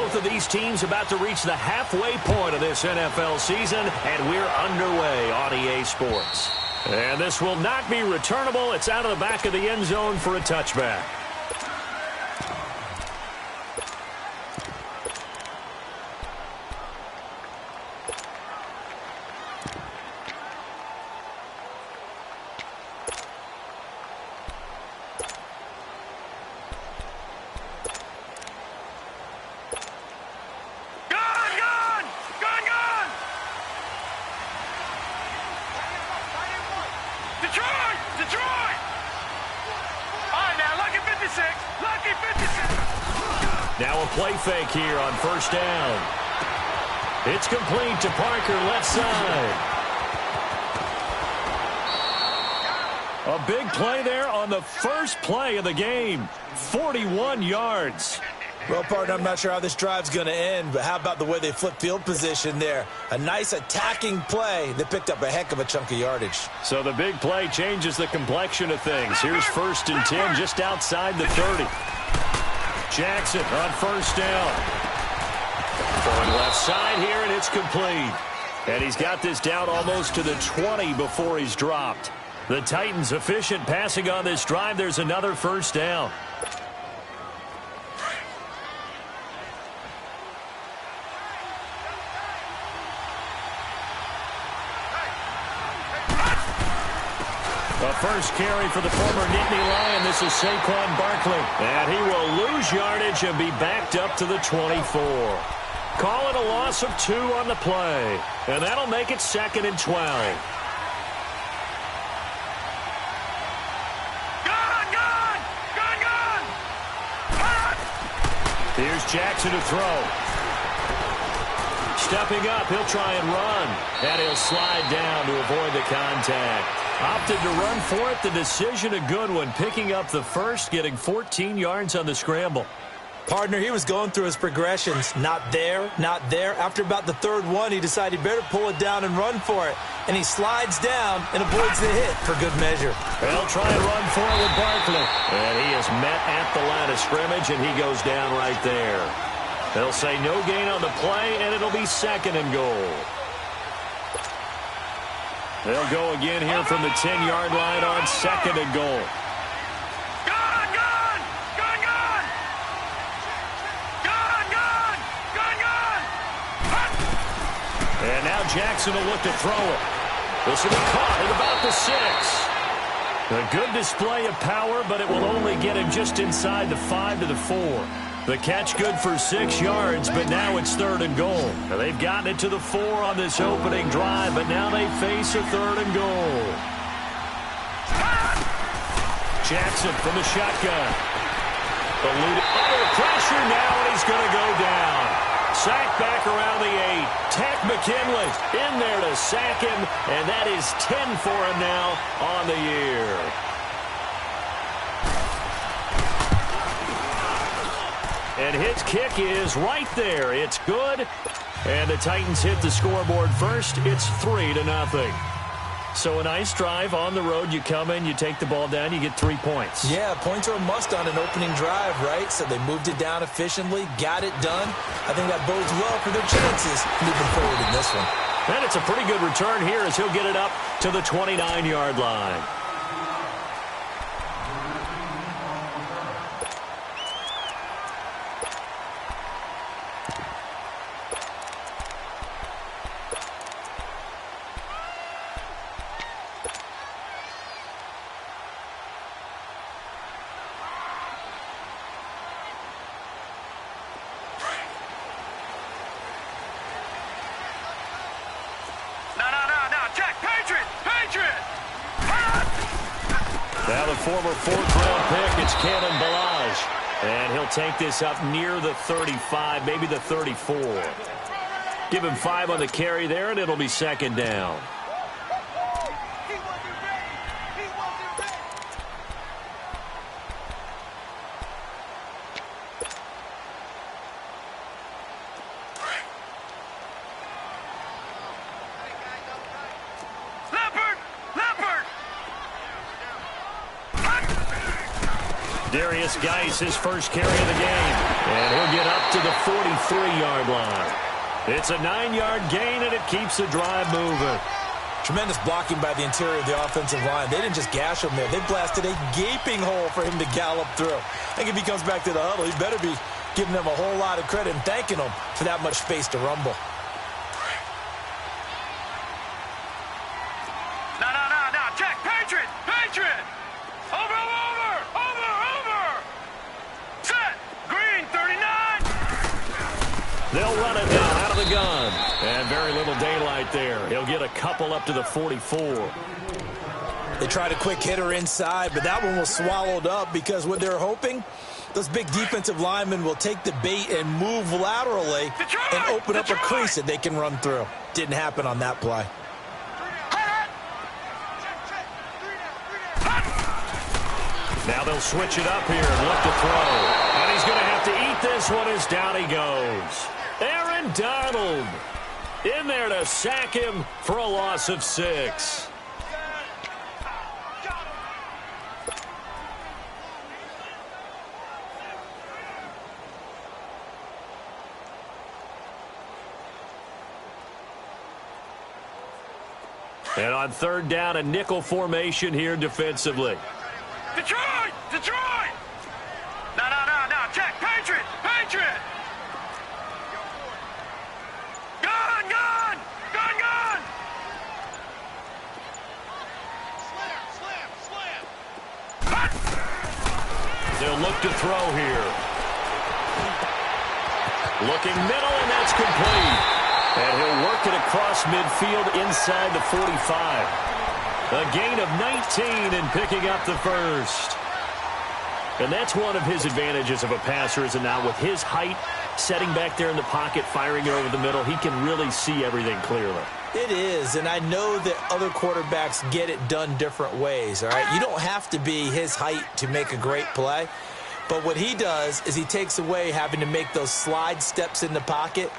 Both of these teams about to reach the halfway point of this NFL season, and we're underway on EA Sports. And this will not be returnable. It's out of the back of the end zone for a touchback. Now a play fake here on first down. It's complete to Parker, left side. A big play there on the first play of the game. 41 yards. Well, partner, I'm not sure how this drive's going to end, but how about the way they flip field position there? A nice attacking play that picked up a heck of a chunk of yardage. So the big play changes the complexion of things. Here's first and 10 just outside the 30. Jackson on first down. Going left side here, and it's complete. And he's got this down almost to the 20 before he's dropped. The Titans efficient passing on this drive. There's another first down. The first carry for the former Nittany Lion. This is Saquon Barkley. And he will lose yardage and be backed up to the 24. Call it a loss of 2 on the play. And that'll make it 2nd and 12. Here's Jackson to throw. Stepping up, he'll try and run. And he'll slide down to avoid the contact. Opted to run for it. The decision a good one. Picking up the first, getting 14 yards on the scramble. Partner, he was going through his progressions. Not there, not there. After about the third one, he decided he better pull it down and run for it. And he slides down and avoids the hit for good measure. They'll try and run for it with Barkley. And he is met at the line of scrimmage, and he goes down right there. They'll say no gain on the play, and it'll be 2nd and goal. They'll go again here from the 10-yard line on 2nd and goal. And now Jackson will look to throw it. This will be caught at about the 6. A good display of power, but it will only get him just inside the 5 to the 4. The catch good for 6 yards, but now it's 3rd and goal. Now they've gotten it to the 4 on this opening drive, but now they face a 3rd and goal. Jackson from the shotgun. Eluded under pressure now, and he's going to go down. Sacked back around the 8. Tack McKinley in there to sack him, and that is 10 for him now on the year. And his kick is right there. It's good. And the Titans hit the scoreboard first. It's 3-0. So a nice drive on the road. You come in, you take the ball down, you get 3 points. Yeah, points are a must on an opening drive, right? So they moved it down efficiently, got it done. I think that bodes well for their chances moving forward in this one. And it's a pretty good return here as he'll get it up to the 29-yard line. Now the former 4th-round pick, it's Cannon Balaj. And he'll take this up near the 35, maybe the 34. Give him 5 on the carry there, and it'll be 2nd down. Darius Geis, his first carry of the game. And he'll get up to the 43-yard line. It's a 9-yard gain, and it keeps the drive moving. Tremendous blocking by the interior of the offensive line. They didn't just gash him there. They blasted a gaping hole for him to gallop through. I think if he comes back to the huddle, he better be giving them a whole lot of credit and thanking them for that much space to rumble. No. Check. Patriot. Over. Set. Green, 39. They'll run it down out of the gun. And very little daylight there. He'll get a couple up to the 44. They tried a quick hitter inside, but that one was swallowed up because what they're hoping, those big defensive linemen will take the bait and move laterally and open up a crease that they can run through. Didn't happen on that play. Now they'll switch it up here and look to throw. And he's going to have to eat this one as down he goes. Aaron Donald in there to sack him for a loss of 6. And on third down, a nickel formation here defensively. Detroit! No. Check. Patriot! Gun! Slam! They'll look to throw here. Looking middle, and that's complete. And he'll work it across midfield inside the 45. A gain of 19 and picking up the first. And that's one of his advantages of a passer, is now with his height, setting back there in the pocket, firing it over the middle, he can really see everything clearly. It is, and I know that other quarterbacks get it done different ways, all right? You don't have to be his height to make a great play, but what he does is he takes away having to make those slide steps in the pocket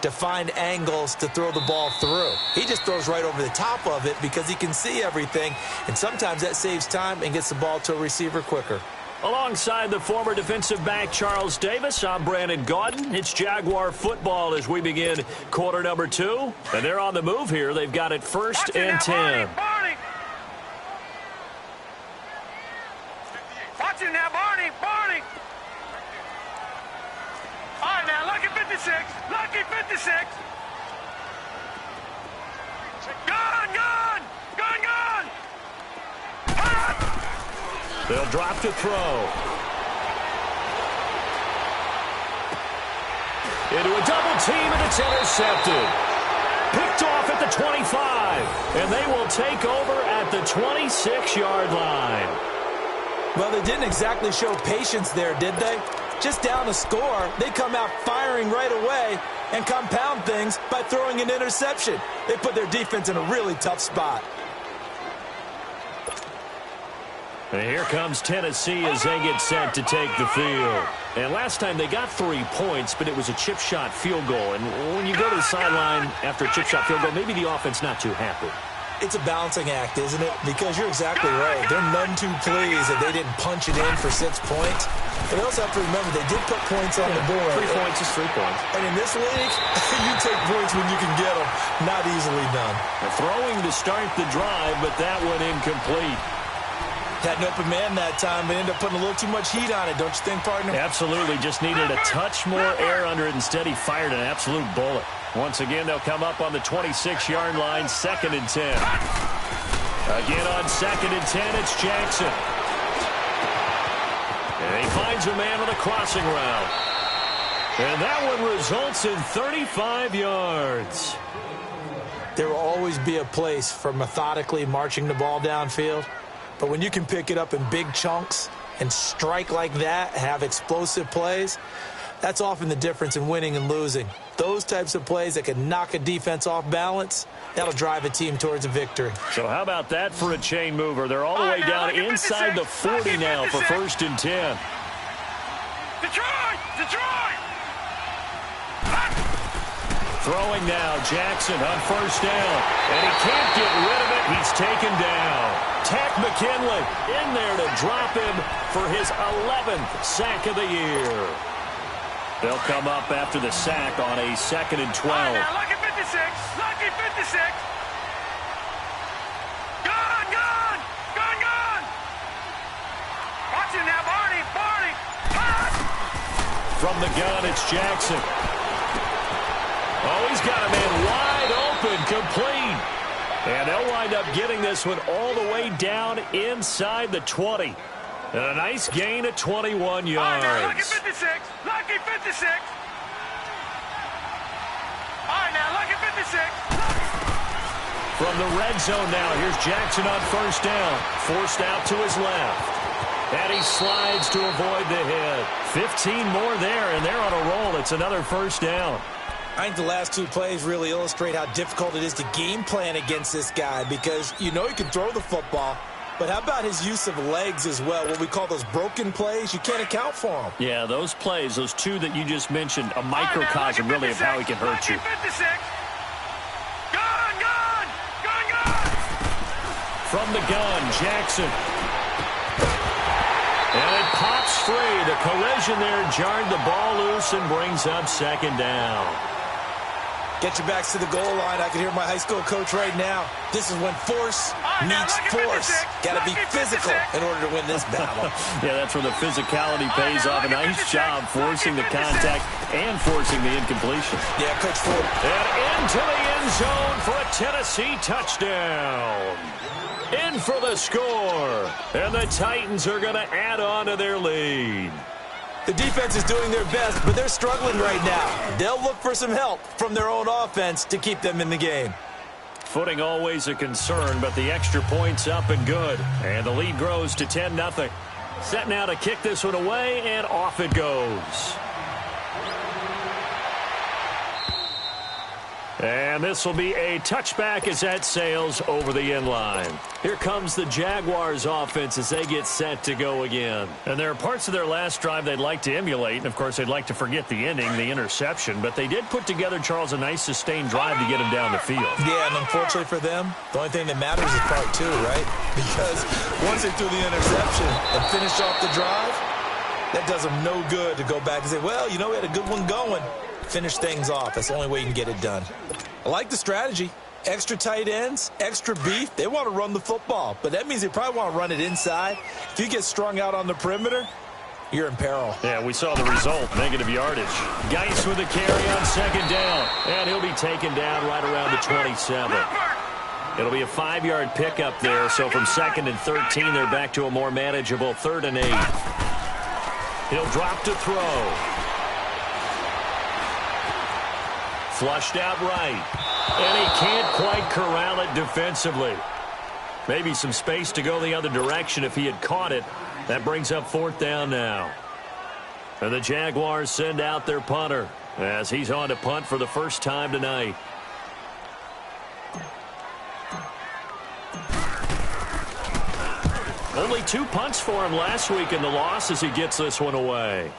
to find angles to throw the ball through. He just throws right over the top of it because he can see everything, and sometimes that saves time and gets the ball to a receiver quicker. Alongside the former defensive back Charles Davis, I'm Brandon Gaudin. It's Jaguar football as we begin quarter number 2. And they're on the move here. They've got it first and 10. Barney! Watch him now, Barney! All right, now, lucky 56! Gun! They'll drop to throw. Into a double team, and it's intercepted. Picked off at the 25, and they will take over at the 26-yard line. Well, they didn't exactly show patience there, did they? Just down a score, they come out firing right away and compound things by throwing an interception. They put their defense in a really tough spot. And here comes Tennessee as they get set to take the field. And last time they got 3 points, but it was a chip shot field goal. And when you go to the sideline after a chip shot field goal, maybe the offense not too happy. It's a balancing act, isn't it? Because you're exactly right. They're none too pleased that they didn't punch it in for 6 points. But they also have to remember they did put points on the board. 3 points is 3 points. And in this league, you take points when you can get them. Not easily done. They're throwing to start the drive, but that one incomplete. Had an open man that time, but ended up putting a little too much heat on it, don't you think, partner? Absolutely. Just needed a touch more air under it. Instead, he fired an absolute bullet. Once again, they'll come up on the 26-yard line, 2nd and 10. Again on 2nd and 10, it's Jackson. And he finds a man on the crossing route. And that one results in 35 yards. There will always be a place for methodically marching the ball downfield. But when you can pick it up in big chunks and strike like that, have explosive plays, that's often the difference in winning and losing. Those types of plays that can knock a defense off balance, that'll drive a team towards a victory. So how about that for a chain mover? They're all the way down inside the 40 now for 1st and 10. Detroit! Throwing now, Jackson on 1st down. And he can't get rid of it. He's taken down. Tack McKinley in there to drop him for his 11th sack of the year. They'll come up after the sack on a 2nd and 12. Right now, lucky 56. Lucky 56. Gone. Watch it now, Barney. Pass. From the gun, it's Jackson. Oh, he's got a man wide open, complete. And they'll wind up getting this one all the way down inside the 20. And a nice gain of 21 yards. All right, now, lucky 56. Lucky 56. All right, now, lucky 56. From the red zone now, here's Jackson on 1st down. Forced out to his left. And he slides to avoid the hit. 15 more there, and they're on a roll. It's another 1st down. I think the last 2 plays really illustrate how difficult it is to game plan against this guy because you know he can throw the football, but how about his use of legs as well? What we call those broken plays, you can't account for them. Yeah, those plays, those 2 that you just mentioned, a microcosm really of how he can hurt you. 56. Gone. From the gun, Jackson. And it pops free. The collision there jarred the ball loose and brings up 2nd down. Get your backs to the goal line. I can hear my high school coach right now. This is when force meets force. Got to be physical in order to win this battle. Yeah, that's where the physicality pays off. A nice job forcing the contact and forcing the incompletion. Yeah, Coach Ford. And into the end zone for a Tennessee touchdown. In for the score. And the Titans are going to add on to their lead. The defense is doing their best, but they're struggling right now. They'll look for some help from their own offense to keep them in the game. Footing always a concern, but the extra point's up and good. And the lead grows to 10-0. Set now to kick this one away, and off it goes. And this will be a touchback as that sails over the end line. Here comes the Jaguars offense as they get set to go again. And there are parts of their last drive they'd like to emulate. And, of course, they'd like to forget the ending, the interception. But they did put together, Charles, a nice sustained drive to get him down the field. Yeah, and unfortunately for them, the only thing that matters is part 2, right? Because once they threw the interception and finished off the drive, that does them no good to go back and say, well, you know, we had a good one going. Finish things off. That's the only way you can get it done. I like the strategy. Extra tight ends, extra beef. They want to run the football, but that means they probably want to run it inside. If you get strung out on the perimeter, you're in peril. Yeah, we saw the result, negative yardage. Geis with a carry on 2nd down, and he'll be taken down right around the 27. It'll be a 5-yard pickup there, so from 2nd and 13, they're back to a more manageable 3rd and 8. He'll drop to throw. Flushed out right. And he can't quite corral it defensively. Maybe some space to go the other direction if he had caught it. That brings up 4th down now. And the Jaguars send out their punter as he's on to punt for the first time tonight. Only 2 punts for him last week in the loss as he gets this one away.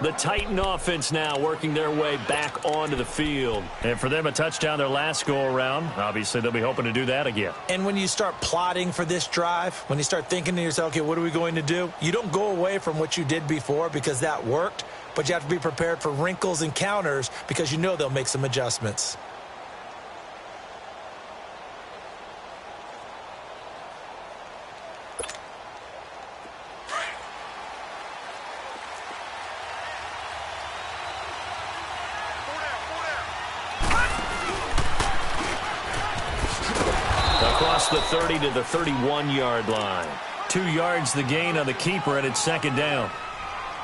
The Titan offense now working their way back onto the field. And for them, a touchdown their last go-around. Obviously, they'll be hoping to do that again. And when you start plotting for this drive, when you start thinking to yourself, okay, what are we going to do? You don't go away from what you did before because that worked, but you have to be prepared for wrinkles and counters because you know they'll make some adjustments. The 30 to the 31-yard line. 2 yards the gain on the keeper, and it's 2nd down.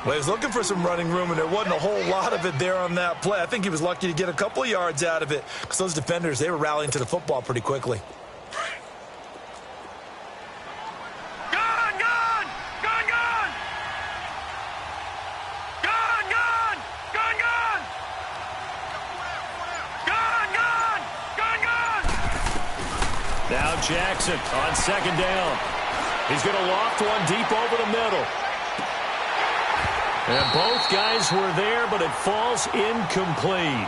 Well, he was looking for some running room, and there wasn't a whole lot of it there on that play. I think he was lucky to get a couple of yards out of it because those defenders, they were rallying to the football pretty quickly. Now Jackson on 2nd down. He's going to loft one deep over the middle. And both guys were there, but it falls incomplete.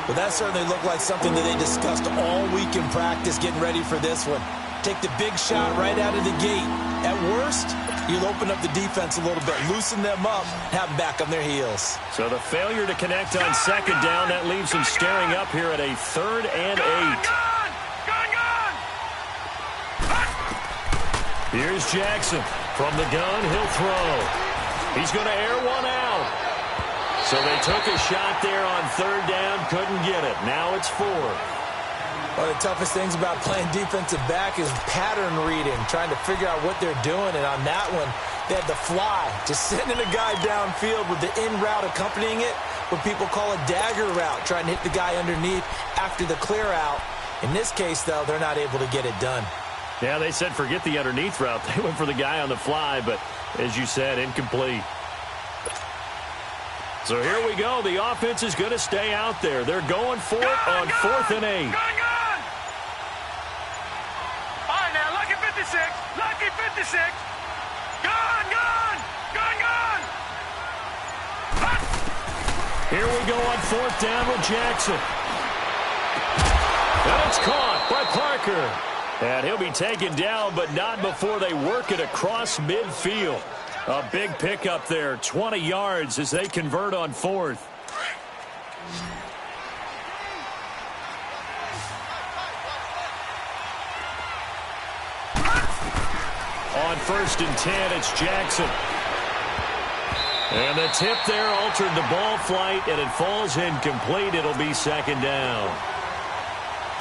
Well, that certainly looked like something that they discussed all week in practice getting ready for this one. Take the big shot right out of the gate. At worst, you'll open up the defense a little bit, loosen them up, have them back on their heels. So the failure to connect on second down, that leaves them staring up here at a 3rd and 8. Here's Jackson. From the gun, he'll throw. He's going to air one out. So they took a shot there on 3rd down, couldn't get it. Now it's 4th. One of the toughest things about playing defensive back is pattern reading, trying to figure out what they're doing. And on that one, they had the fly, just sending a guy downfield with the in route accompanying it, what people call a dagger route, trying to hit the guy underneath after the clear out. In this case, though, they're not able to get it done. Yeah, they said forget the underneath route. They went for the guy on the fly, but as you said, incomplete. So here we go. The offense is going to stay out there. They're going for it on 4th and 8. All right, now, lucky 56. Lucky 56. Gone. Here we go on 4th down with Jackson. And it's caught by Parker. And he'll be taken down, but not before they work it across midfield. A big pickup there, 20 yards as they convert on 4th. On 1st and 10, it's Jackson. And the tip there altered the ball flight, and it falls incomplete. It'll be 2nd down.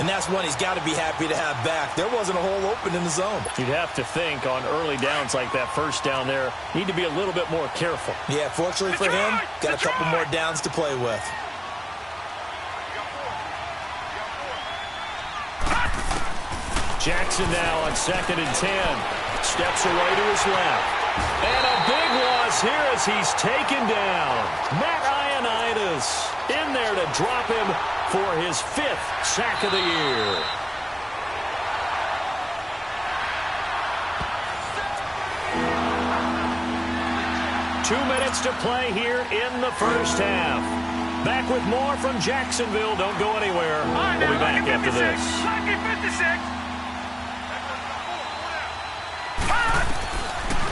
And that's one he's got to be happy to have back. There wasn't a hole open in the zone. You'd have to think on early downs like that 1st down there, need to be a little bit more careful. Yeah, fortunately for him, got a couple more downs to play with. Jackson now on 2nd and 10. Steps away to his left. And a big loss here as he's taken down. Matt Ioannidis in there to drop him for his 5th sack of the year. Two minutes to play here in the first half. Back with more from Jacksonville. Don't go anywhere. We'll be back after this. Lucky 56.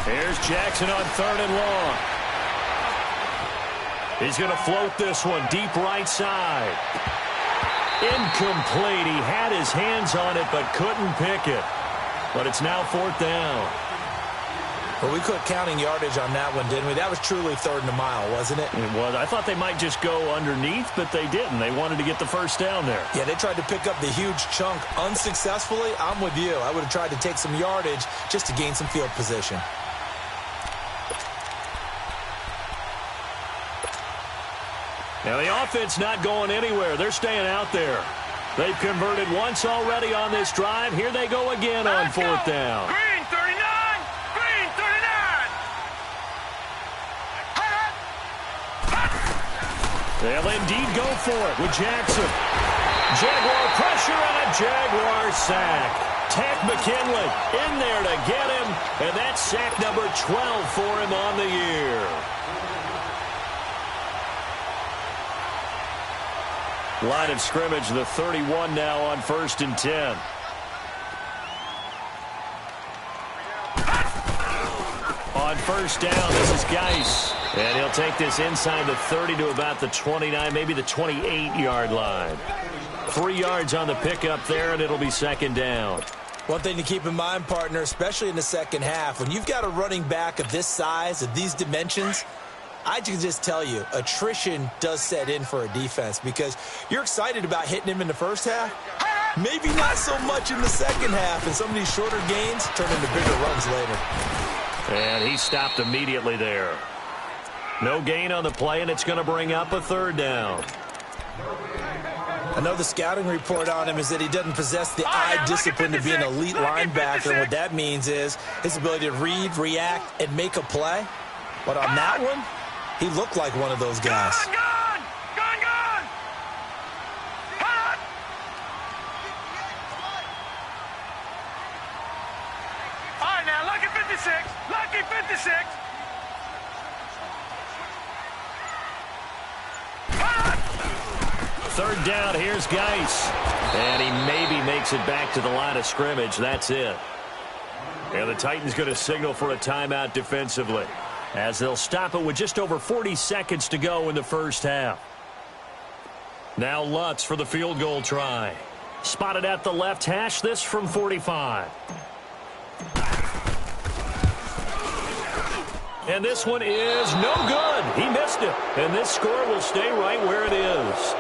Here's Jackson on 3rd and long. He's going to float this one deep right side. Incomplete. He had his hands on it but couldn't pick it. But it's now 4th down. Well, we quit counting yardage on that one, didn't we? That was truly 3rd and a mile, wasn't it? It was. I thought they might just go underneath, but they didn't. They wanted to get the 1st down there. Yeah, they tried to pick up the huge chunk unsuccessfully. I'm with you. I would have tried to take some yardage just to gain some field position. Now, the offense not going anywhere. They're staying out there. They've converted once already on this drive. Here they go again on 4th down. Green 39. Green 39. They'll indeed go for it with Jackson. Jaguar pressure and a Jaguar sack. Ted McKinley in there to get him, and that's sack number 12 for him on the year. Line of scrimmage, the 31 now on 1st and 10. On 1st down, this is Geis. And he'll take this inside the 30 to about the 29, maybe the 28-yard line. 3 yards on the pickup there, and it'll be 2nd down. One thing to keep in mind, partner, especially in the second half, when you've got a running back of this size, of these dimensions, I can just tell you, attrition does set in for a defense because you're excited about hitting him in the first half. Maybe not so much in the second half, and some of these shorter gains turn into bigger runs later. And he stopped immediately there. No gain on the play, and it's going to bring up a 3rd down. I know the scouting report on him is that he doesn't possess the eye discipline to be an elite linebacker, and what that means is his ability to read, react, and make a play. But on that one, he looked like one of those guys. Gone. All right, now, lucky 56. Lucky 56. Third down, here's Geis. And he maybe makes it back to the line of scrimmage. That's it. And the Titans going to signal for a timeout defensively, as they'll stop it with just over 40 seconds to go in the first half. Now Lutz for the field goal try. Spotted at the left hash, this from 45. And this one is no good. He missed it. And this score will stay right where it is.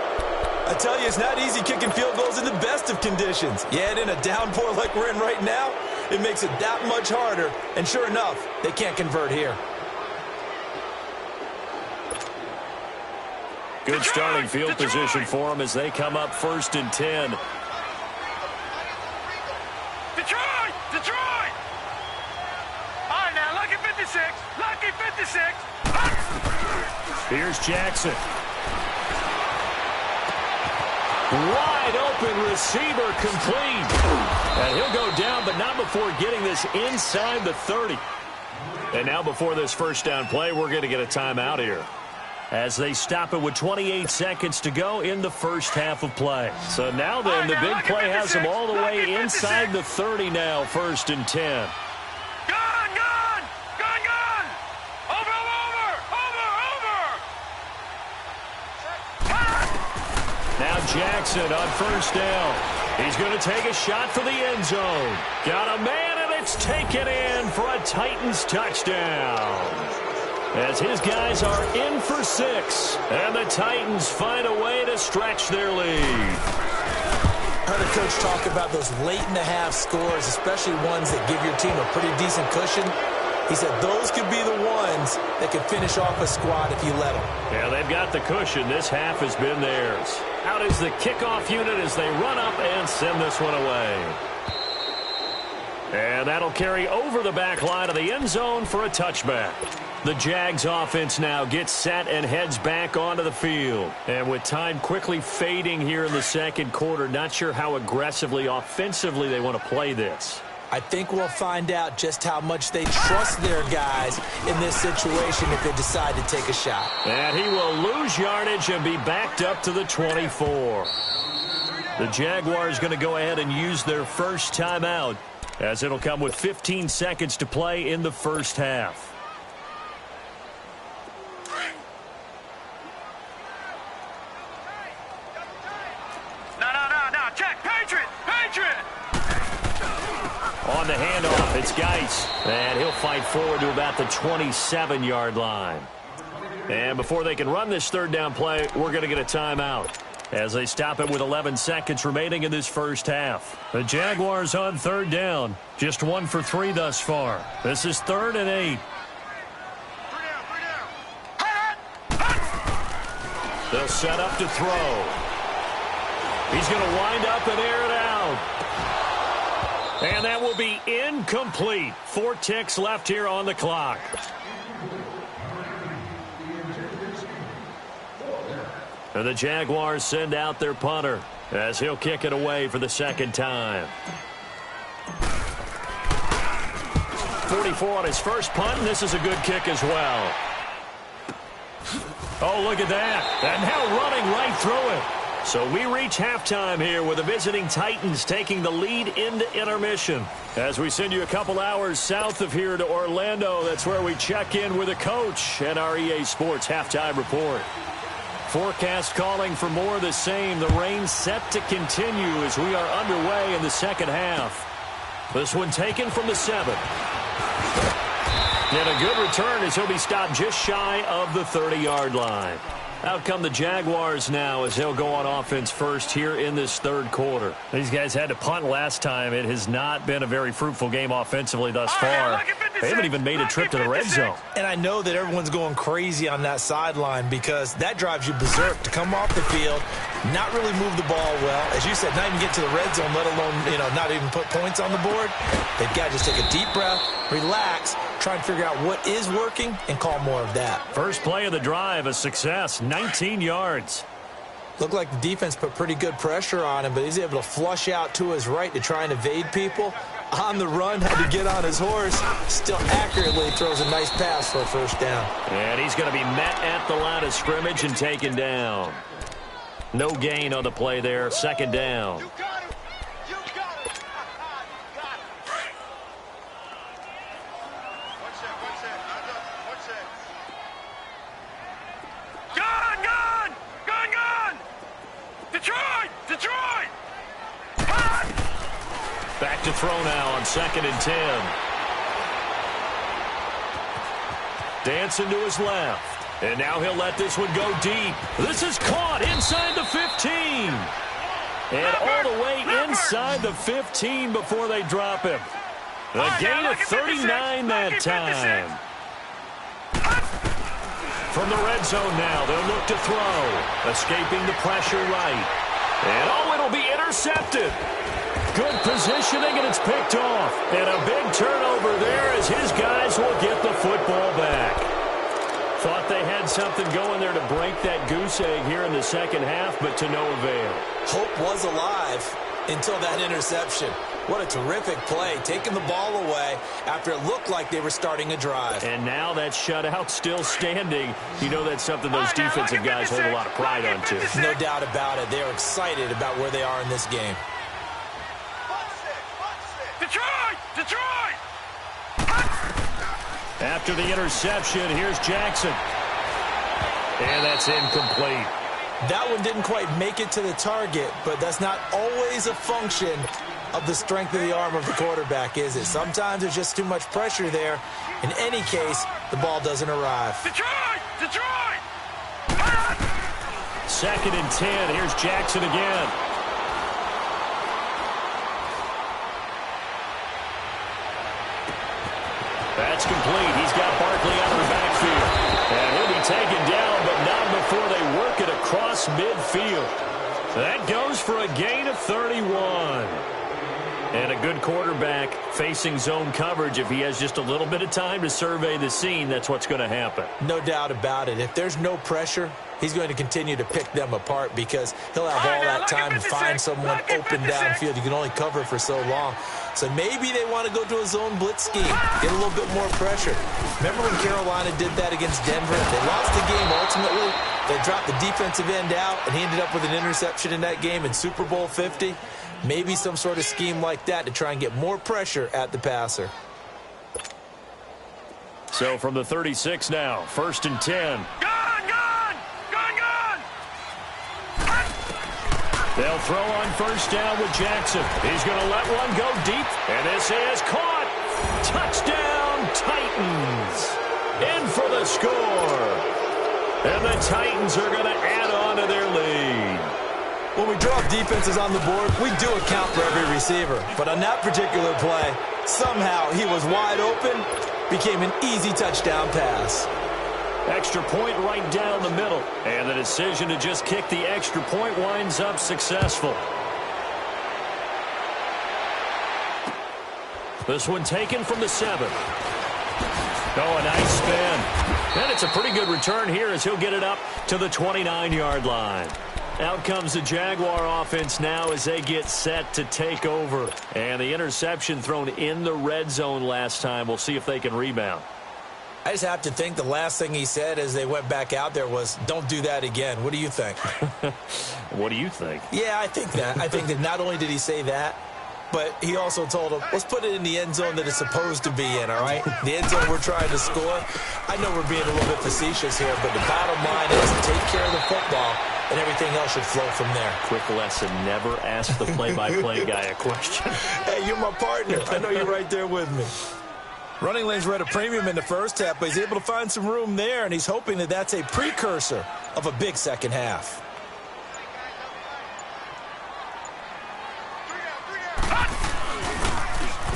I tell you, it's not easy kicking field goals in the best of conditions. Yet in a downpour like we're in right now, it makes it that much harder. And sure enough, they can't convert here. Good starting field position for them as they come up 1st and 10. Detroit! Detroit! All right, now, lucky 56. Lucky 56. Here's Jackson. Wide open receiver complete. And he'll go down, but not before getting this inside the 30. And now before this first down play, we're going to get a timeout here, as they stop it with 28 seconds to go in the first half of play. So now then, the big play has them all the way inside the 30 now, 1st and 10. Gone, gone! Gone, gone! Over, over, over, over! Now Jackson on 1st down. He's going to take a shot for the end zone. Got a man, and it's taken in for a Titans touchdown, as his guys are in for 6, and the Titans find a way to stretch their lead. I heard a coach talk about those late-in-the-half scores, especially ones that give your team a pretty decent cushion. He said those could be the ones that could finish off a squad if you let them. Yeah, they've got the cushion. This half has been theirs. Out is the kickoff unit as they run up and send this one away. And that'll carry over the back line of the end zone for a touchback. The Jags offense now gets set and heads back onto the field. And with time quickly fading here in the second quarter, not sure how aggressively, offensively they want to play this. I think we'll find out just how much they trust their guys in this situation if they decide to take a shot. And he will lose yardage and be backed up to the 24. The Jaguars going to go ahead and use their first timeout, as it'll come with 15 seconds to play in the first half. No, check, Patriot, Patriot! On the handoff, it's Geis, and he'll fight forward to about the 27-yard line. And before they can run this third down play, we're going to get a timeout, as they stop it with 11 seconds remaining in this first half. The Jaguars on 3rd down, just 1 for 3 thus far. This is 3rd and 8. They'll set up to throw. He's going to wind up and air it out. And that will be incomplete. 4 ticks left here on the clock. And the Jaguars send out their punter, as he'll kick it away for the second time. 44 on his first punt, and this is a good kick as well. Oh, look at that. And now running right through it. So we reach halftime here with the visiting Titans taking the lead into intermission. As we send you a couple hours south of here to Orlando, that's where we check in with a coach and our EA Sports halftime report. Forecast calling for more of the same. The rain set to continue as we are underway in the second half. This one taken from the 7. And a good return as he'll be stopped just shy of the 30-yard line. Out come the Jaguars now as they'll go on offense first here in this third quarter. These guys had to punt last time. It has not been a very fruitful game offensively thus far. They haven't even made a trip to the red zone. And I know that everyone's going crazy on that sideline because that drives you berserk to come off the field, not really move the ball well. As you said, not even get to the red zone, let alone, not even put points on the board. They've got to just take a deep breath, relax, try and figure out what is working and call more of that. First play of the drive, a success, 19 yards. Looked like the defense put pretty good pressure on him, but he's able to flush out to his right to try and evade people. On the run, had to get on his horse. Still accurately throws a nice pass for a first down. And he's going to be met at the line of scrimmage and taken down. No gain on the play there. Second down. You got it. You got it. You got it. Watch that. Watch that. Watch that. Gun! Gun! Gun! Gun! Detroit! Detroit! Hot! Back to throw now on 2nd and 10. Dancing to his left. And now he'll let this one go deep. This is caught inside the 15. And all the way inside the 15 before they drop him. A gain of 39 that time. From the red zone now, they'll look to throw. Escaping the pressure right. And it'll be intercepted. Good positioning, and it's picked off. And a big turnover there as his guys will get the football back. Thought they had something going there to break that goose egg here in the second half, but to no avail. Hope was alive until that interception. What a terrific play, taking the ball away after it looked like they were starting a drive. And now that shutout still standing. You know that's something those defensive guys hold a lot of pride on, too. No doubt about it. They're excited about where they are in this game. Detroit! Detroit! After the interception, here's Jackson. And that's incomplete. That one didn't quite make it to the target, but that's not always a function of the strength of the arm of the quarterback, is it? Sometimes there's just too much pressure there. In any case, the ball doesn't arrive. Detroit! Detroit! 2nd and 10. Here's Jackson again. That's complete. He's got Barkley out of the backfield. And he'll be taken down, but not before they work it across midfield. That goes for a gain of 31. And a good quarterback facing zone coverage. If he has just a little bit of time to survey the scene, that's what's going to happen. No doubt about it. If there's no pressure, he's going to continue to pick them apart because he'll have all that time to find someone open downfield. You can only cover for so long. So maybe they want to go to a zone blitz scheme, get a little bit more pressure. Remember when Carolina did that against Denver? They lost the game ultimately. They dropped the defensive end out, and he ended up with an interception in that game in Super Bowl 50. Maybe some sort of scheme like that to try and get more pressure at the passer. So from the 36 now, 1st and 10. Gun! Gun! Gun! Gun! They'll throw on 1st down with Jackson. He's going to let one go deep, and this is caught. Touchdown, Titans. In for the score. And the Titans are going to add on to their lead. When we drop defenses on the board, we do account for every receiver. But on that particular play, somehow he was wide open, became an easy touchdown pass. Extra point right down the middle. And the decision to just kick the extra point winds up successful. This one taken from the 7. Oh, a nice spin. And it's a pretty good return here as he'll get it up to the 29-yard line. Out comes the Jaguar offense now as they get set to take over. And the interception thrown in the red zone last time. We'll see if they can rebound. I just have to think the last thing he said as they went back out there was, don't do that again. What do you think? What do you think? Yeah, I think that. I think that not only did he say that, but he also told him, let's put it in the end zone that it's supposed to be in, all right? The end zone we're trying to score. I know we're being a little bit facetious here, but the bottom line is take care of the football, and everything else should flow from there. Quick lesson, never ask the play-by-play guy a question. Hey, you're my partner. I know you're right there with me. Running lanes were at a premium in the first half, but he's able to find some room there, and he's hoping that that's a precursor of a big second half.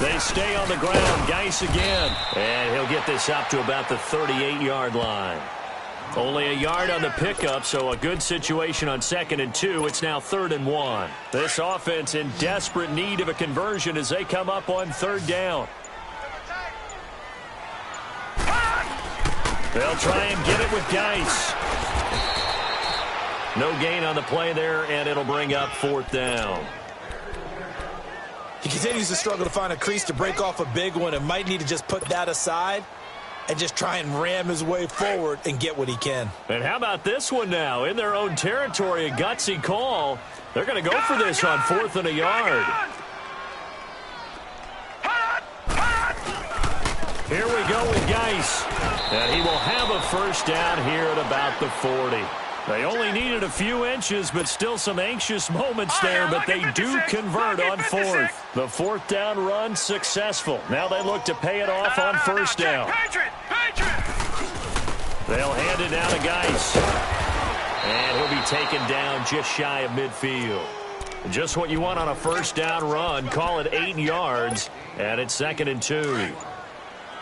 They stay on the ground. Geis again. And he'll get this up to about the 38-yard line. Only a yard on the pickup, so a good situation on 2nd and 2. It's now 3rd and 1. This offense in desperate need of a conversion as they come up on 3rd down. They'll try and get it with Geis. No gain on the play there, and it'll bring up 4th down. He continues to struggle to find a crease to break off a big one and might need to just put that aside and just try and ram his way forward and get what he can. And how about this one now? In their own territory, a gutsy call. They're going to go for this on 4th and a yard. Here we go with Geis. And he will have a first down here at about the 40. They only needed a few inches, but still some anxious moments there, but they do convert on 4th. The 4th down run successful. Now they look to pay it off on first down. They'll hand it down to Geis. And he'll be taken down just shy of midfield. Just what you want on a first down run. Call it 8 yards, and it's 2nd and 2.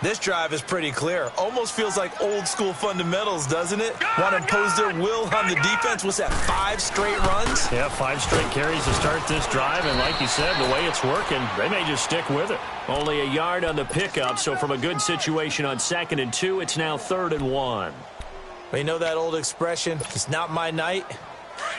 This drive is pretty clear. Almost feels like old school fundamentals, doesn't it? Want to impose their will on the defense. What's that, 5 straight runs? Yeah, 5 straight carries to start this drive. And like you said, the way it's working, they may just stick with it. Only a yard on the pickup, so from a good situation on 2nd and 2, it's now 3rd and 1. Well, you know that old expression, it's not my night?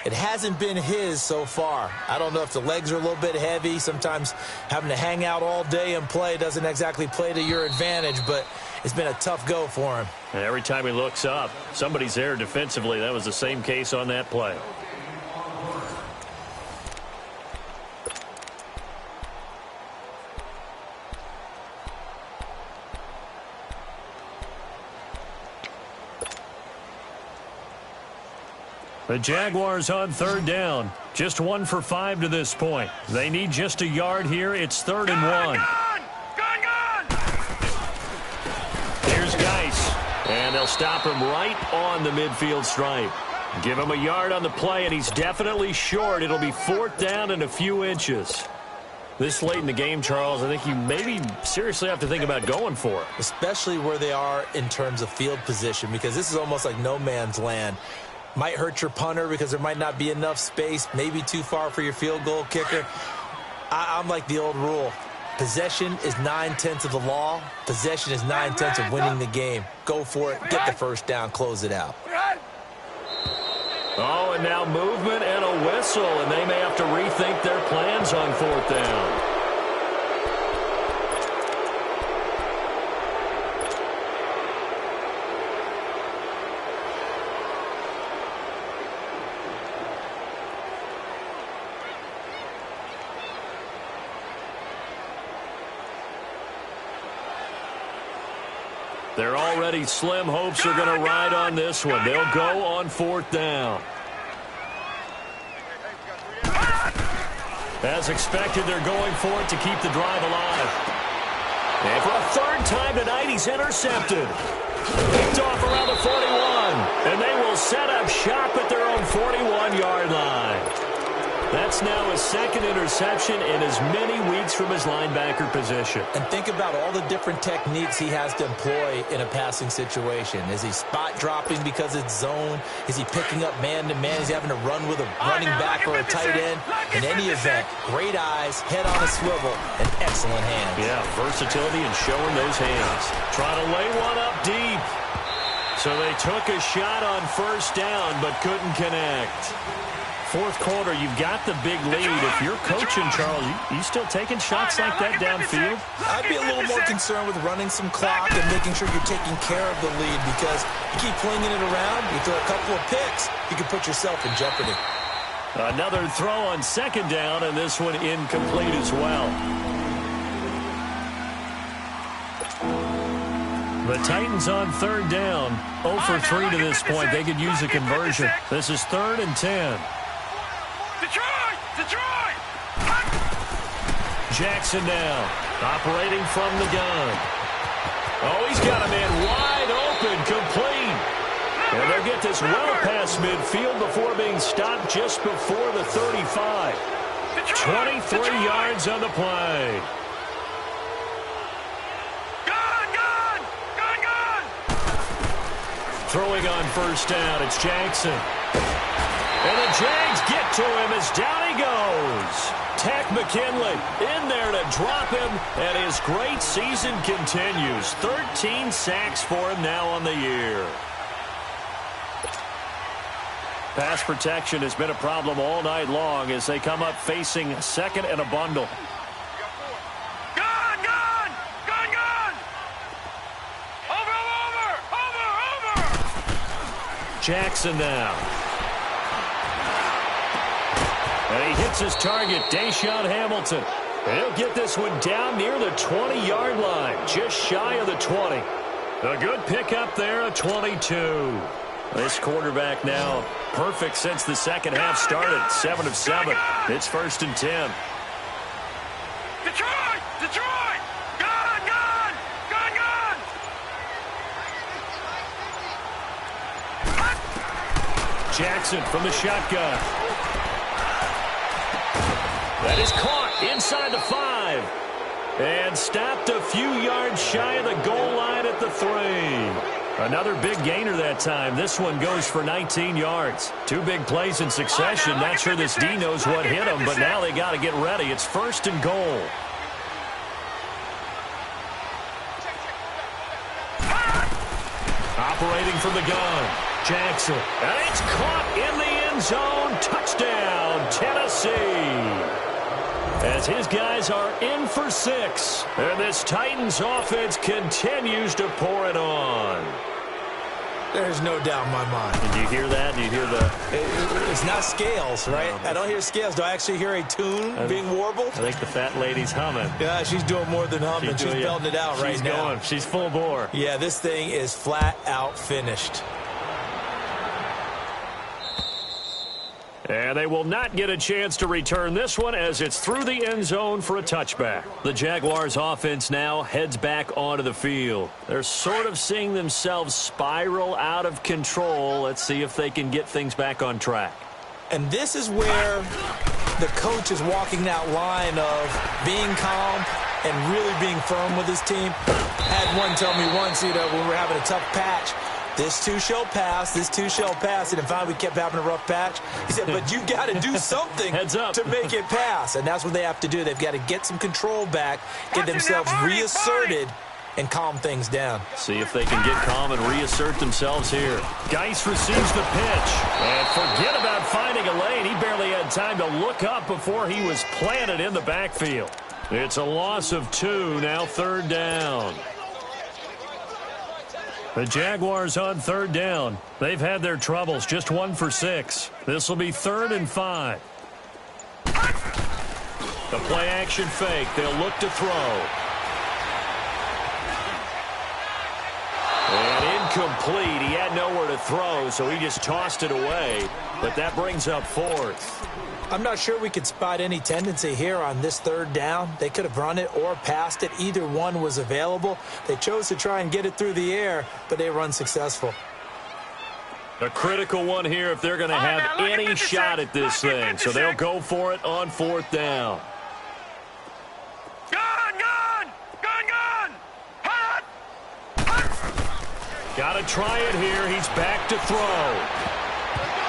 It hasn't been his so far. I don't know if the legs are a little bit heavy. Sometimes having to hang out all day and play doesn't exactly play to your advantage, but it's been a tough go for him. And every time he looks up, somebody's there defensively. That was the same case on that play. The Jaguars on 3rd down. Just 1 for 5 to this point. They need just a yard here. It's 3rd and 1. Here's Geis. And they'll stop him right on the midfield stripe. Give him a yard on the play, and he's definitely short. It'll be 4th down and a few inches. This late in the game, Charles, I think you maybe seriously have to think about going for it. Especially where they are in terms of field position, because this is almost like no man's land. Might hurt your punter because there might not be enough space, maybe too far for your field goal kicker. I'm like the old rule. Possession is 9/10 of the law. Possession is 9/10 of winning the game. Go for it. Get the first down. Close it out. Oh, and now movement and a whistle, and they may have to rethink their plans on 4th down. Their already slim hopes are going to ride on this one. They'll go on 4th down. As expected, they're going for it to keep the drive alive. And for a 3rd time tonight, he's intercepted. Picked off around the 41. And they will set up shop at their own 41-yard line. That's now his 2nd interception in as many weeks from his linebacker position. And think about all the different techniques he has to employ in a passing situation. Is he spot dropping because it's zone? Is he picking up man-to-man? Is he having to run with a running back or a tight end? In any event, great eyes, head on a swivel, and excellent hands. Yeah, versatility and showing those hands. Trying to lay one up deep. So they took a shot on 1st down, but couldn't connect. 4th quarter, you've got the big lead. If you're coaching, Charles, you still taking shots like that downfield? I'd be a little more concerned with running some clock and making sure you're taking care of the lead, because you keep flinging it around, you throw a couple of picks, you can put yourself in jeopardy. Another throw on 2nd down, and this one incomplete as well. The Titans on 3rd down, 0 for 3 to this point. They could use a conversion. This is 3rd and 10. Detroit! Jackson now, operating from the gun. Oh, he's got a man wide open, complete. And they'll get this well past midfield before being stopped just before the 35. 23 yards on the play. Throwing on 1st down, it's Jackson. And the Jags get to him as down he goes. Tech McKinley in there to drop him, and his great season continues. 13 sacks for him now on the year. Pass protection has been a problem all night long as they come up facing 2nd and a bundle. Gun! Over! Jackson now. And he hits his target, Deshaun Hamilton. And he'll get this one down near the 20-yard line, just shy of the 20. A good pickup there, a 22. This quarterback now perfect since the second half started, 7 of 7. It's 1st and 10. Detroit! Detroit! Gun! Gun! Gun! Gun! Jackson from the shotgun. That is caught inside the 5. And stopped a few yards shy of the goal line at the 3. Another big gainer that time. This one goes for 19 yards. 2 big plays in succession. Not sure this D knows what hit him, but now they got to get ready. It's 1st and goal. Operating from the gun, Jackson. And it's caught in the end zone. Touchdown, Tennessee. As his guys are in for 6. And this Titans offense continues to pour it on. There's no doubt in my mind. Did you hear that? Did you hear the... It's not scales, right? I don't hear scales. Do I actually hear a tune being warbled? I think the fat lady's humming. Yeah, she's doing more than humming. She's belting it out right now. Going. She's full bore. Yeah, this thing is flat out finished. And they will not get a chance to return this one as it's through the end zone for a touchback. The Jaguars offense now heads back onto the field. They're sort of seeing themselves spiral out of control. Let's see if they can get things back on track. And this is where the coach is walking that line of being calm and really being firm with his team. I had one tell me once, when we were having a tough patch, this too shall pass, this too shall pass. And finally we kept having a rough patch. He said, but you got to do something to make it pass. And that's what they have to do. They've got to get some control back, get themselves reasserted, and calm things down. See if they can get calm and reassert themselves here. Geis receives the pitch. And forget about finding a lane. He barely had time to look up before he was planted in the backfield. It's a loss of 2, now 3rd down. The Jaguars on 3rd down. They've had their troubles, just 1 for 6. This will be 3rd and 5. The play action fake. They'll look to throw. And incomplete. He had nowhere to throw, so he just tossed it away. But that brings up 4th. I'm not sure we could spot any tendency here on this 3rd down. They could have run it or passed it. Either one was available. They chose to try and get it through the air, but they were unsuccessful. A critical one here if they're going to have any shot at this thing. So they'll go for it on 4th down. Gun! Gun! Gun! Gun! Hot! Hot! Got to try it here. He's back to throw.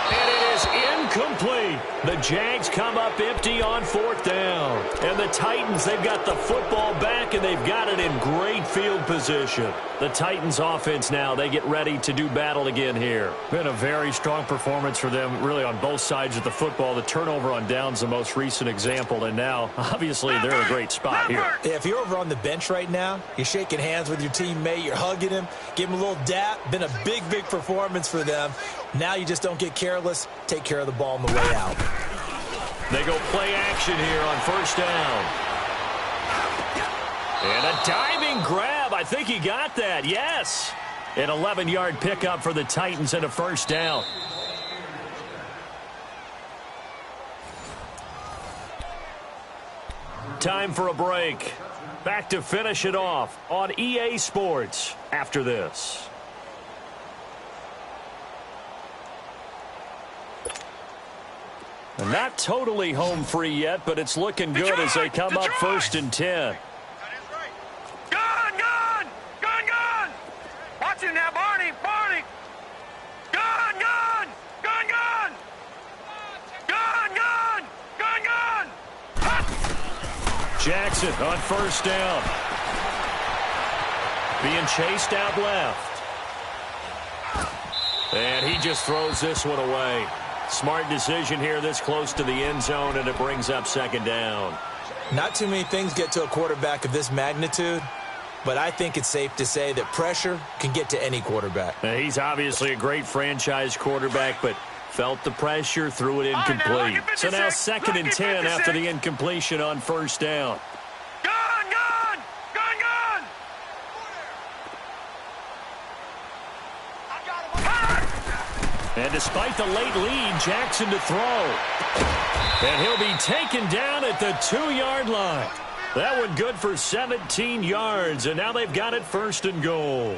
And it is incomplete. The Jags come up empty on 4th down. And the Titans, they've got the football back, and they've got it in great field position. The Titans offense now, they get ready to do battle again here. Been a very strong performance for them, really, on both sides of the football. The turnover on downs, the most recent example, and now, obviously, they're in a great spot here. Yeah, if you're over on the bench right now, you're shaking hands with your teammate, you're hugging him, give him a little dap. Been a big, big performance for them. Now you just don't get careless. Take care of the ball on the way out. They go play action here on 1st down. And a diving grab. I think he got that. Yes. An 11-yard pickup for the Titans and a 1st down. Time for a break. Back to finish it off on EA Sports after this. Not totally home free yet, but it's looking good as they come up 1st and 10. Gun! Gun! Gun! Gun! Watch it now, Barney! Barney! Gun! Gun! Gun! Gun! Gun! Gun! Gun! Gun! Hot! Jackson on 1st down. Being chased out left. And he just throws this one away. Smart decision here this close to the end zone, and it brings up 2nd down. Not too many things get to a quarterback of this magnitude but I think it's safe to say that pressure can get to any quarterback. He's obviously a great franchise quarterback, but felt the pressure, threw it incomplete. So now 2nd and 10 after the incompletion on 1st down. And despite the late lead, Jackson to throw. And he'll be taken down at the 2-yard line. That one good for 17 yards, and now they've got it 1st and goal.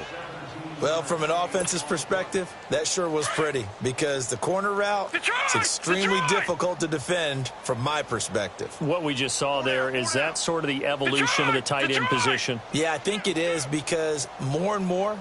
Well, from an offense's perspective, that sure was pretty because the corner route is extremely difficult to defend from my perspective. What we just saw there, is that sort of the evolution of the tight end position? Yeah, I think it is because more and more,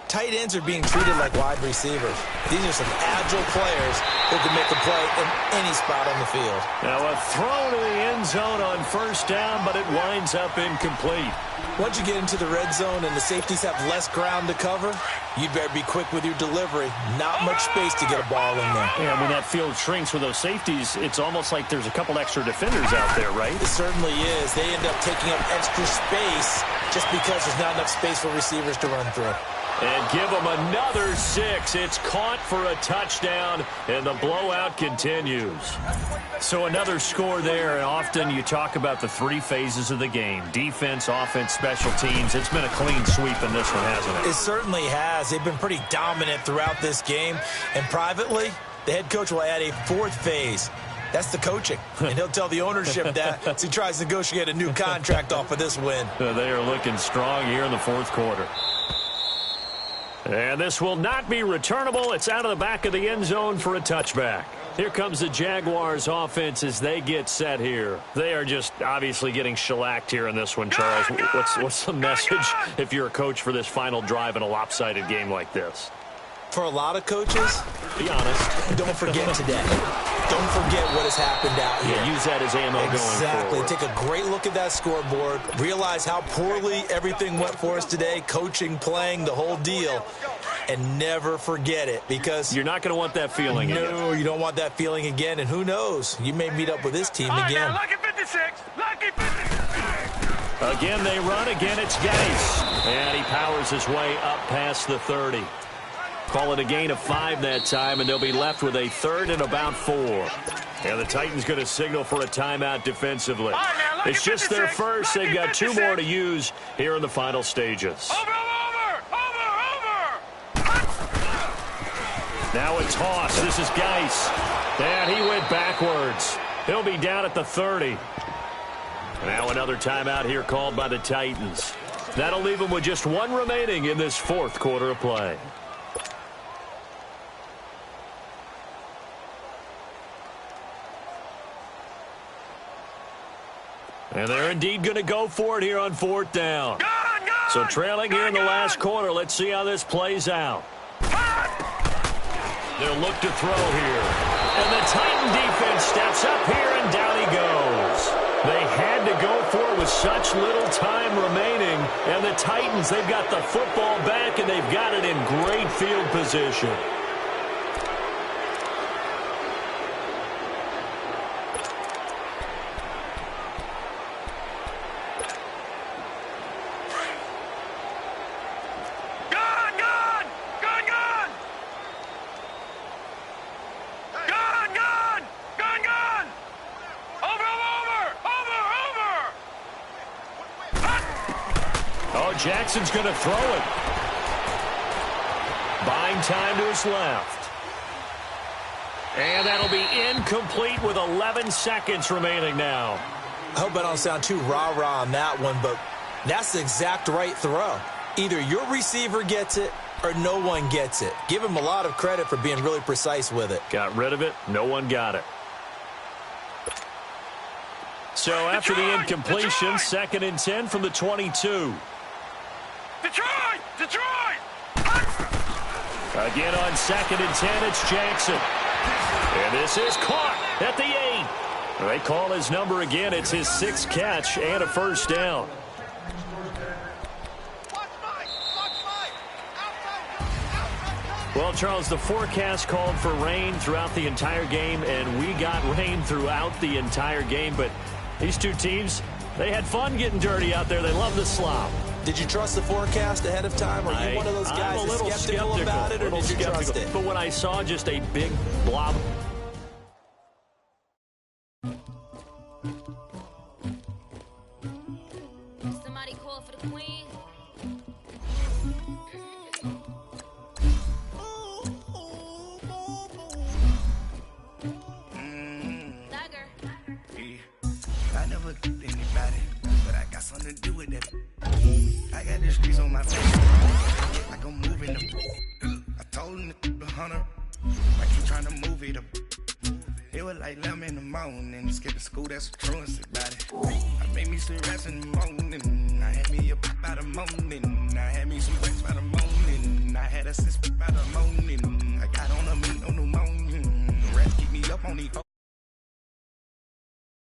tight ends are being treated like wide receivers. These are some agile players who can make a play in any spot on the field. Now a throw to the end zone on 1st down, but it winds up incomplete. Once you get into the red zone and the safeties have less ground to cover, you better be quick with your delivery. Not much space to get a ball in there. Yeah, when that field shrinks with those safeties, it's almost like there's a couple extra defenders out there, right? It certainly is. They end up taking up extra space just because there's not enough space for receivers to run through. And give them another 6. It's caught for a touchdown, and the blowout continues. So another score there, and often you talk about the 3 phases of the game. Defense, offense, special teams. It's been a clean sweep in this one, hasn't it? It certainly has. They've been pretty dominant throughout this game. And privately, the head coach will add a 4th phase. That's the coaching. And he'll tell the ownership that as he tries to negotiate a new contract off of this win. They are looking strong here in the 4th quarter. And this will not be returnable. It's out of the back of the end zone for a touchback. Here comes the Jaguars offense as they get set here. They are just obviously getting shellacked here in this one, Charles. What's the message if you're a coach for this final drive in a lopsided game like this? For a lot of coaches, be honest, don't forget today. Don't forget what has happened out here. Yeah, use that as ammo going forward. Exactly. Take a great look at that scoreboard. Realize how poorly everything went for us today. Coaching, playing, the whole deal. And never forget it because you're not going to want that feeling again. No, you don't want that feeling again. And who knows? You may meet up with this team again. Lucky 56. Lucky 56. Again, they run. Again, it's Geis. And he powers his way up past the 30. Call it a gain of 5 that time, and they'll be left with a 3rd and about 4. And the Titans going to signal for a timeout defensively. It's just their first. They've got 2 more to use here in the final stages. Over. Now a toss. This is Geis. And he went backwards. He'll be down at the 30. Now another timeout here called by the Titans. That'll leave them with just 1 remaining in this 4th quarter of play. And they're indeed going to go for it here on 4th down. So trailing here in the last quarter. Let's see how this plays out. They'll look to throw here. And the Titan defense steps up here, and down he goes. They had to go for it with such little time remaining. And the Titans, they've got the football back, and they've got it in great field position. Jackson's going to throw it. Buying time to his left. And that'll be incomplete with 11 seconds remaining now. I hope I don't sound too rah-rah on that one, but that's the exact right throw. Either your receiver gets it or no one gets it. Give him a lot of credit for being really precise with it. Got rid of it. No one got it. So after the incompletion, 2nd and 10 from the 22. Detroit! Again on 2nd and 10, it's Jackson. And this is caught at the 8. They call his number again. It's his 6th catch and a 1st down. Well, Charles, the forecast called for rain throughout the entire game, and we got rain throughout the entire game. But these 2 teams, they had fun getting dirty out there. They love the slop. Did you trust the forecast ahead of time? Or are you one of those guys I'm a little that's skeptical about it, or did you trust it? But when I saw just a big blob... Somebody call for the queen. I never killed anybody, but I got something to do with that. I got the streets on my face, like I'm moving them. I told him to 100, like he trying to move it up. It was like 11 in the morning, skipping school, that's a truancy about it. I made me some rest in the morning, I had me a pop by the morning, I had me some breaks by the morning, I had a six by the morning, I got on a meat on the morning, the rest keep me up on these